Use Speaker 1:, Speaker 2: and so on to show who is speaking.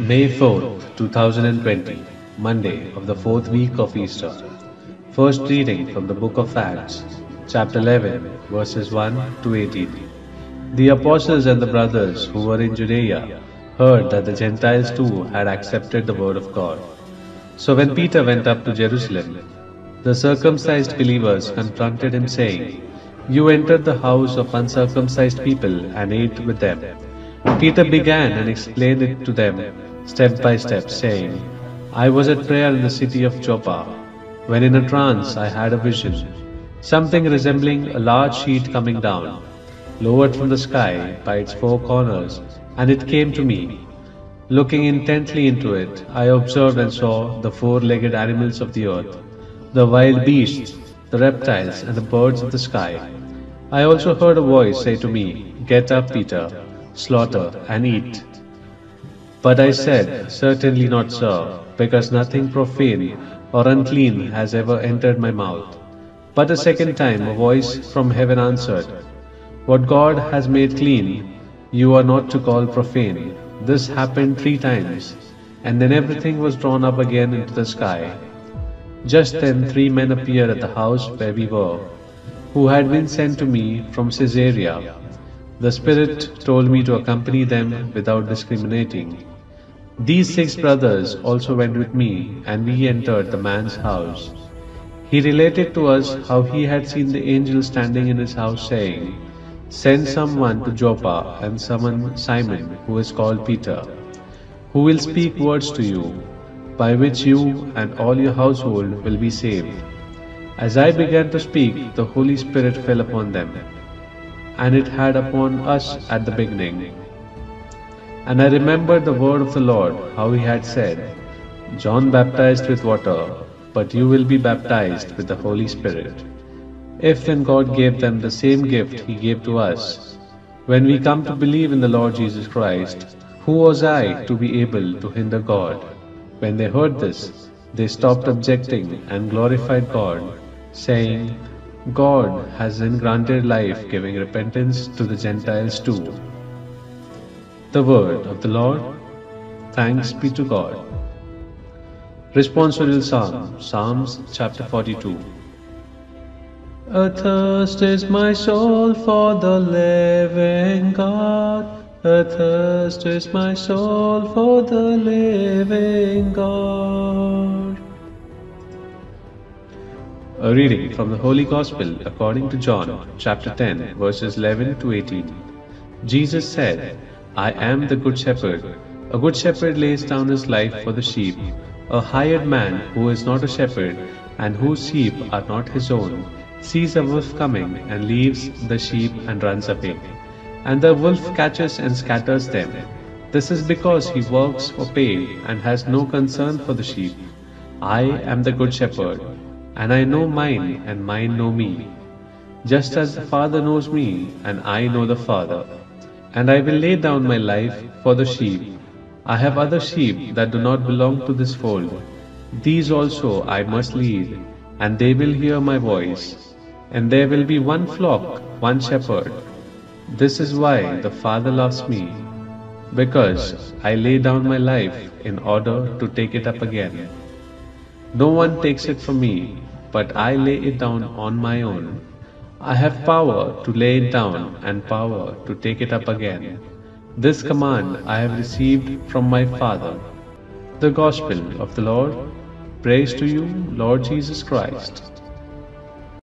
Speaker 1: May 4th, 2020, Monday of the fourth week of Easter. First reading from the book of Acts, chapter 11, verses 1 to 18. The apostles and the brothers who were in Judea heard that the Gentiles too had accepted the word of God. So when Peter went up to Jerusalem, the circumcised believers confronted him, saying, "You entered the house of uncircumcised people and ate with them." Peter began and explained it to them step by step, saying, "I was at prayer in the city of Joppa, when in a trance I had a vision, something resembling a large sheet coming down, lowered from the sky by its four corners, and it came to me. Looking intently into it, I observed and saw the four-legged animals of the earth, the wild beasts, the reptiles, and the birds of the sky. I also heard a voice say to me, 'Get up, Peter, slaughter and eat.' But I said, 'Certainly not, sir, because nothing profane or unclean has ever entered my mouth.' But a second time a voice from heaven answered, 'What God has made clean, you are not to call profane.' This happened 3 times, and then everything was drawn up again into the sky. Just then 3 men appeared at the house where we were, who had been sent to me from Caesarea. The Spirit told me to accompany them without discriminating. These 6 brothers also went with me, and we entered the man's house. He related to us how he had seen the angel standing in his house, saying, 'Send someone to Joppa and summon Simon, who is called Peter, who will speak words to you, by which you and all your household will be saved.' As I began to speak, the Holy Spirit fell upon them, and it had upon us at the beginning. And I remembered the word of the Lord, how he had said, 'John baptized with water, but you will be baptized with the Holy Spirit.' If then God gave them the same gift he gave to us, when we come to believe in the Lord Jesus Christ, who was I to be able to hinder God?" When they heard this, they stopped objecting and glorified God, saying, "God has then granted life-giving repentance to the Gentiles too." The word of the Lord. Thanks be to God. Responsorial Psalm, Psalms chapter 42. Athirst is my soul for the living God. Athirst is my soul for the living God. A reading from the Holy Gospel according to John, chapter 10, verses 11 to 18. Jesus said, "I am the good shepherd. A good shepherd lays down his life for the sheep. A hired man who is not a shepherd and whose sheep are not his own sees a wolf coming and leaves the sheep and runs away. And the wolf catches and scatters them. This is because he works for pay and has no concern for the sheep. I am the good shepherd, and I know mine, and mine know me, just as the Father knows me, and I know the Father. And I will lay down my life for the sheep. I have other sheep that do not belong to this fold. These also I must lead, and they will hear my voice. And there will be one flock, one shepherd. This is why the Father loves me, because I lay down my life in order to take it up again. No one takes it from me, but I lay it down on my own. I have power to lay it down and power to take it up again. This command I have received from my Father." The Gospel of the Lord. Praise to you, Lord Jesus Christ.